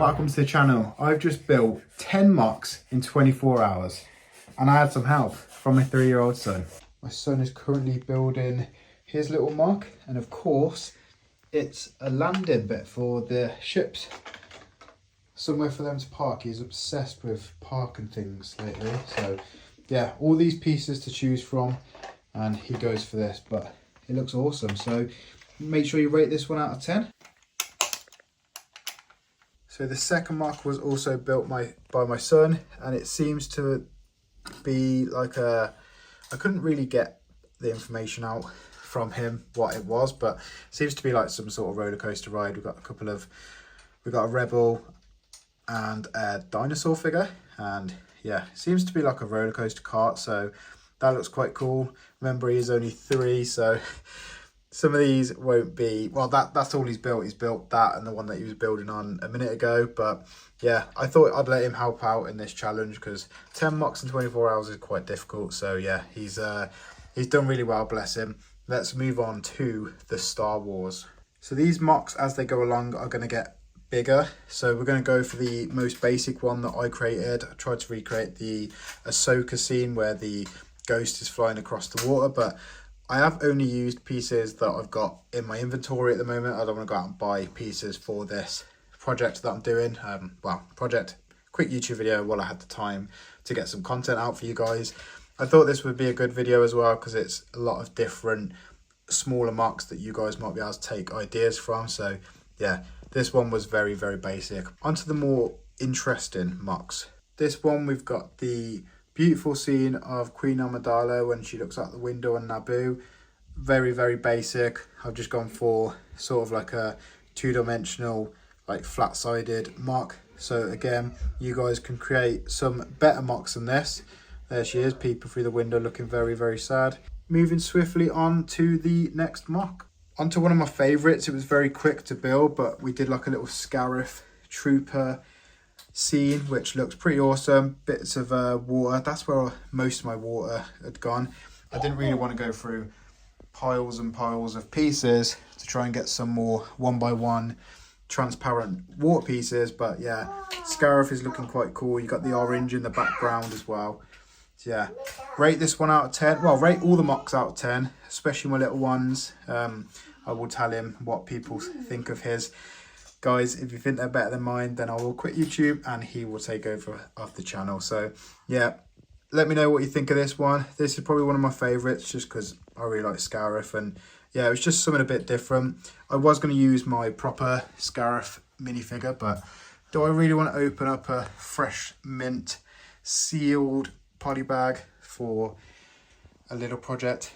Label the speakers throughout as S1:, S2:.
S1: welcome to the channel. I've just built 10 Moc'S in 24 hours and I had some help from my 3-year-old son. My son is currently building his little Moc, and of course it's a landing bit for the ships. Somewhere for them to park. He's obsessed with parking things lately, so yeah, all these pieces to choose from and he goes for this, but it looks awesome. So make sure you rate this one out of 10. So the second Moc was also built by my son, and it seems to be like I couldn't really get the information out from him what it was, but it seems to be like some sort of roller coaster ride. We've got a rebel and a dinosaur figure, and yeah, it seems to be like a roller coaster cart, so that looks quite cool. Remember, he is only 3, so some of these won't be, well, that's all he's built. He's built that and the one that he was building on a minute ago. But yeah, I thought I'd let him help out in this challenge because 10 Moc'S in 24 hours is quite difficult. So yeah, he's done really well, bless him. Let's move on to the Star Wars. So these Moc'S, as they go along, are going to get bigger. So we're going to go for the most basic one that I created. I tried to recreate the Ahsoka scene where the ghost is flying across the water, but I have only used pieces that I've got in my inventory at the moment. I don't want to go out and buy pieces for this project that I'm doing. Quick YouTube video while I had the time to get some content out for you guys. I thought this would be a good video as well because it's a lot of different smaller Moc'S that you guys might be able to take ideas from. So yeah, this one was very, very basic. Onto the more interesting Moc'S. This one, we've got the beautiful scene of Queen Amidala when she looks out the window on Naboo. Very, very basic. I've just gone for sort of like a 2-dimensional, like flat-sided Moc. So again, you guys can create some better Moc'S than this. There she is, peeping through the window, looking very, very sad. Moving swiftly on to the next Moc. Onto one of my favourites. It was very quick to build, but we did like a little Scarif trooper scene, which looks pretty awesome. Bits of water. That's where most of my water had gone. I didn't really want to go through piles and piles of pieces to try and get some more 1x1 transparent water pieces, but yeah, Scarif is looking quite cool. You got the orange in the background as well. So yeah, rate this one out of 10. Well, rate all the Moc'S out of 10, especially my little ones. I will tell him what people think of his. Guys, if you think they're better than mine, then I will quit YouTube and he will take over of the channel. So yeah, let me know what you think of this one. This is probably one of my favorites just because I really like Scarif, and yeah, it was just something a bit different. I was going to use my proper Scarif minifigure, but do I really want to open up a fresh mint sealed poly bag for a little project?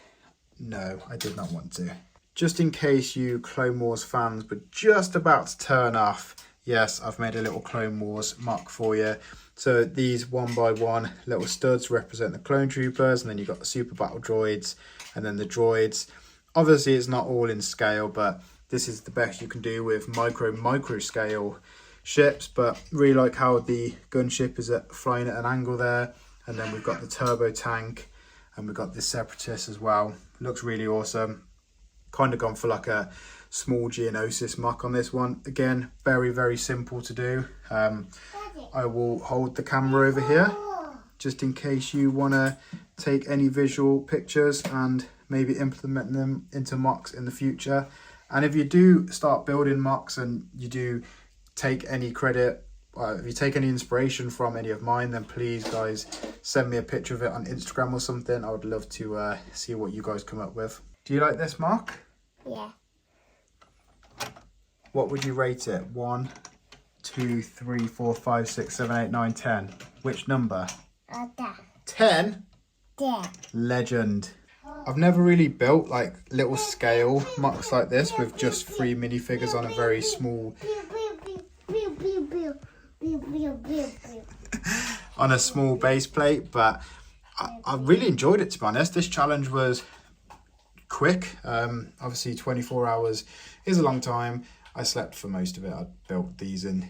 S1: No, I did not want to. Just in case you Clone Wars fans were just about to turn off, yes, I've made a little Clone Wars Moc for you. So these 1x1 little studs represent the clone troopers, and then you've got the super battle droids and then the droids. Obviously it's not all in scale, but this is the best you can do with micro scale ships. But really like how the gunship is flying at an angle there, and then we've got the turbo tank and we've got the separatist as well. Looks really awesome. Kind of gone for like a small Geonosis Moc on this one. Again, very, very simple to do. I will hold the camera over here just in case you want to take any visual pictures and maybe implement them into Moc'S in the future. And if you do start building Moc'S and you do take any credit, if you take any inspiration from any of mine, then please guys send me a picture of it on Instagram or something. I would love to see what you guys come up with. Do you like this Moc?
S2: Yeah.
S1: What would you rate it? 1, 2, 3, 4, 5, 6, 7, 8, 9, 10. Which number? 10?
S2: Yeah.
S1: Legend. I've never really built like little scale Moc'S like this with just 3 minifigures on a very small on a small base plate, but I really enjoyed it, to be honest. This challenge was quick. Obviously 24 hours is a long time. I slept for most of it. I built these in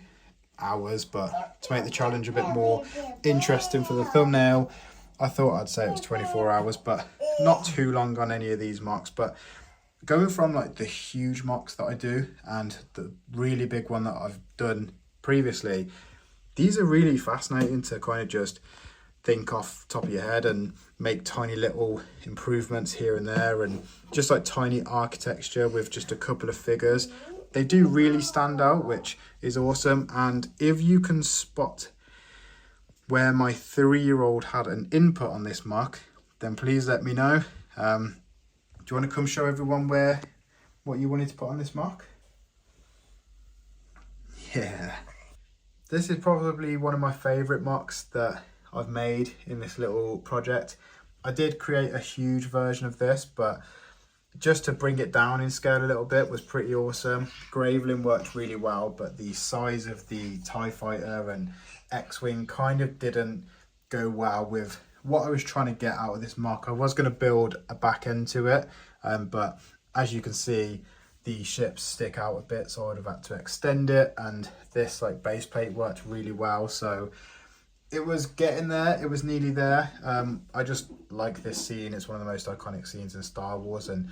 S1: hours, but to make the challenge a bit more interesting for the thumbnail, I thought I'd say it was 24 hours, but not too long on any of these Moc'S. But going from like the huge Moc'S that I do and the really big one that I've done previously. These are really fascinating to kind of just think off the top of your head and make tiny little improvements here and there, and just like tiny architecture with just a couple of figures. They do really stand out, which is awesome. And if you can spot where my 3-year-old had an input on this Moc, then please let me know. Do you want to come show everyone what you wanted to put on this Moc? Yeah. This is probably one of my favourite Mocs that I've made in this little project. I did create a huge version of this, but just to bring it down in scale a little bit was pretty awesome. Graveling worked really well, but the size of the TIE Fighter and X-Wing kind of didn't go well with what I was trying to get out of this Moc. I was going to build a back end to it, but as you can see, the ships stick out a bit, so I'd have had to extend it, and this like base plate worked really well. So it was getting there, it was nearly there. I just like this scene. It's one of the most iconic scenes in Star Wars, and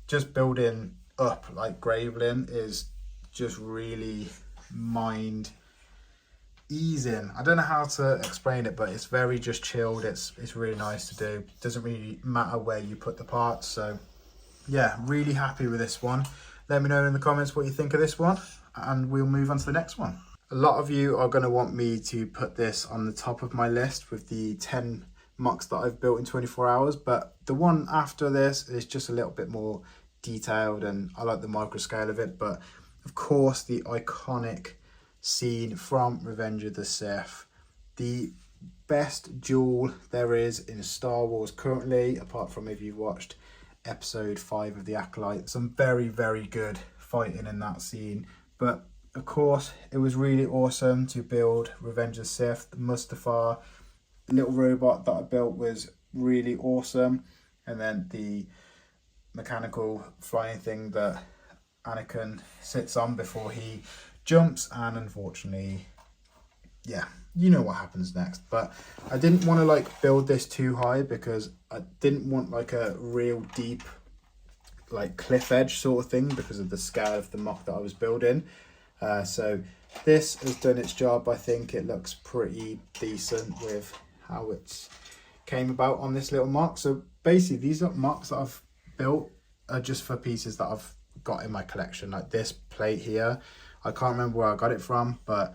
S1: just building up like Graveling is just really mind easing. I don't know how to explain it, but it's very just chilled. It's really nice to do. Doesn't really matter where you put the parts. So yeah, really happy with this one. Let me know in the comments what you think of this one, and we'll move on to the next one. A lot of you are going to want me to put this on the top of my list with the 10 Mocs that I've built in 24 hours, but the one after this is just a little bit more detailed, and I like the micro scale of it. But of course, the iconic scene from Revenge of the Sith, the best duel there is in Star Wars currently, apart from if you've watched episode 5 of The Acolyte. Some very, very good fighting in that scene. But of course, it was really awesome to build Revenge of the Sith. The Mustafar little robot that I built was really awesome. And then the mechanical flying thing that Anakin sits on before he jumps, and unfortunately, yeah, you know what happens next. But I didn't want to like build this too high because I didn't want like a real deep like cliff edge sort of thing because of the scale of the Moc that I was building. So this has done its job. I think it looks pretty decent with how it's came about on this little Moc. So basically these Mocs that I've built are just for pieces that I've got in my collection. Like this plate here, I can't remember where I got it from, but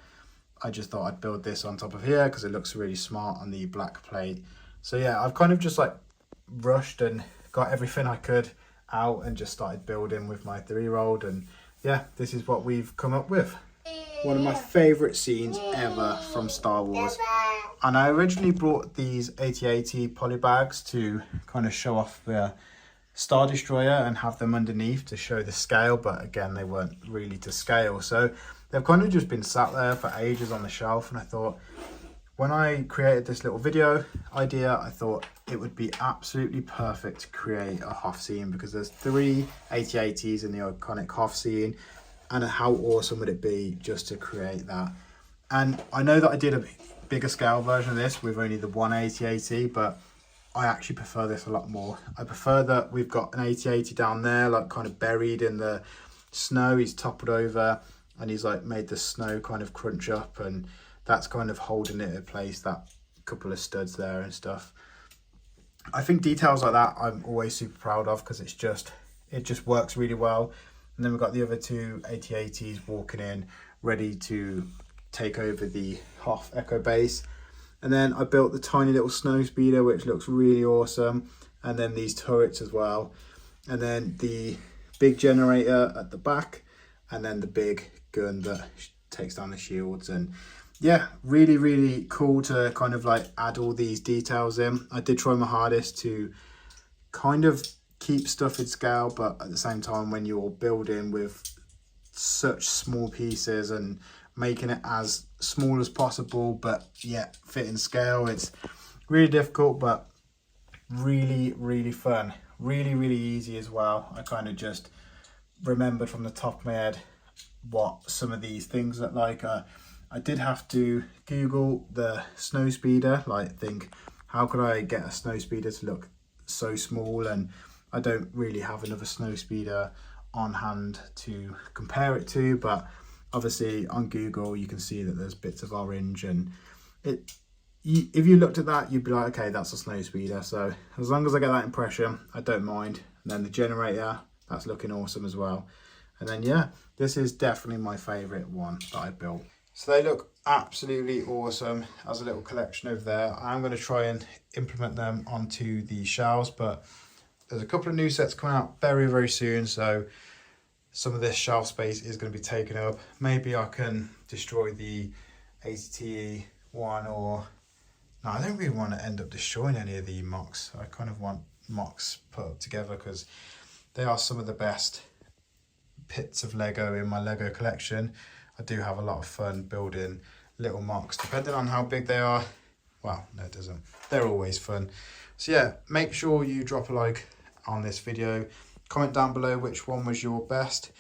S1: I just thought I'd build this on top of here because it looks really smart on the black plate. So yeah, I've kind of just like rushed and got everything I could out and just started building with my 3-year-old, and yeah, this is what we've come up with. One of my favourite scenes ever from Star Wars. And I originally brought these 8080 poly bags to kind of show off the Star Destroyer and have them underneath to show the scale, but again, they weren't really to scale. So they've kind of just been sat there for ages on the shelf, and I thought, when I created this little video idea, I thought it would be absolutely perfect to create a Hoth scene, because there's 3 8080s in the iconic Hoth scene, and how awesome would it be just to create that. And I know that I did a bigger scale version of this with only the one 8080, but I actually prefer this a lot more. I prefer that we've got an 8080 down there, like kind of buried in the snow. He's toppled over and he's like made the snow kind of crunch up, and that's kind of holding it in place, that couple of studs there and stuff. I think details like that I'm always super proud of, because it just works really well. And then we've got the other 2 8080s walking in, ready to take over the Hoth Echo base. And then I built the tiny little snow speeder, which looks really awesome. And then these turrets as well. And then the big generator at the back. And then the big gun that takes down the shields. And yeah, really, really cool to kind of like add all these details in. I did try my hardest to kind of keep stuff in scale, but at the same time, when you're building with such small pieces and making it as small as possible, but yet fit in scale, it's really difficult, but really, really fun. Really, really easy as well. I kind of just remembered from the top of my head what some of these things look like. I did have to Google the snow speeder, like think, how could I get a snow speeder to look so small? And I don't really have another snow speeder on hand to compare it to, but obviously on Google you can see that there's bits of orange, and if you looked at that you'd be like, okay, that's a snow speeder. So as long as I get that impression, I don't mind. And then the generator, that's looking awesome as well. And then yeah, this is definitely my favorite one that I built. So they look absolutely awesome as a little collection over there. I'm going to try and implement them onto the shelves, but there's a couple of new sets coming out very, very soon. So some of this shelf space is going to be taken up. Maybe I can destroy the ATTE one, or no, I don't really want to end up destroying any of the Moc'S. I kind of want Moc'S put up together because they are some of the best bits of Lego in my Lego collection. I do have a lot of fun building little Moc'S, depending on how big they are. Well, no, it doesn't. They're always fun. So yeah, make sure you drop a like on this video. Comment down below which one was your best.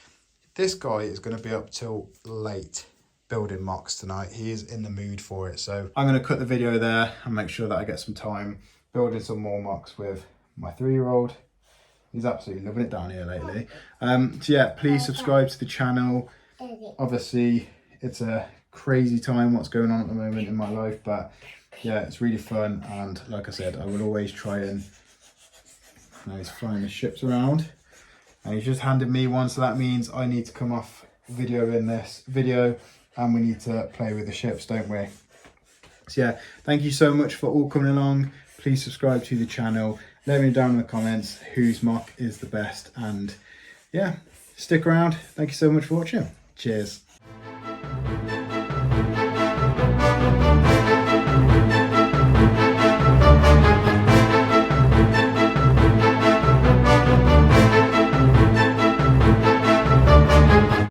S1: This guy is going to be up till late building Moc'S tonight. He is in the mood for it. So I'm going to cut the video there and make sure that I get some time building some more Moc'S with my 3-year-old. He's absolutely loving it down here lately. So yeah, please subscribe to the channel. Obviously, it's a crazy time what's going on at the moment in my life, but yeah, it's really fun. And like I said, I will always try and... Now he's flying the ships around. And he's just handed me one, so that means I need to come off video in this video, and we need to play with the ships, don't we? So yeah, thank you so much for all coming along. Please subscribe to the channel. Let me know down in the comments whose Moc is the best, and yeah, stick around. Thank you so much for watching. Cheers.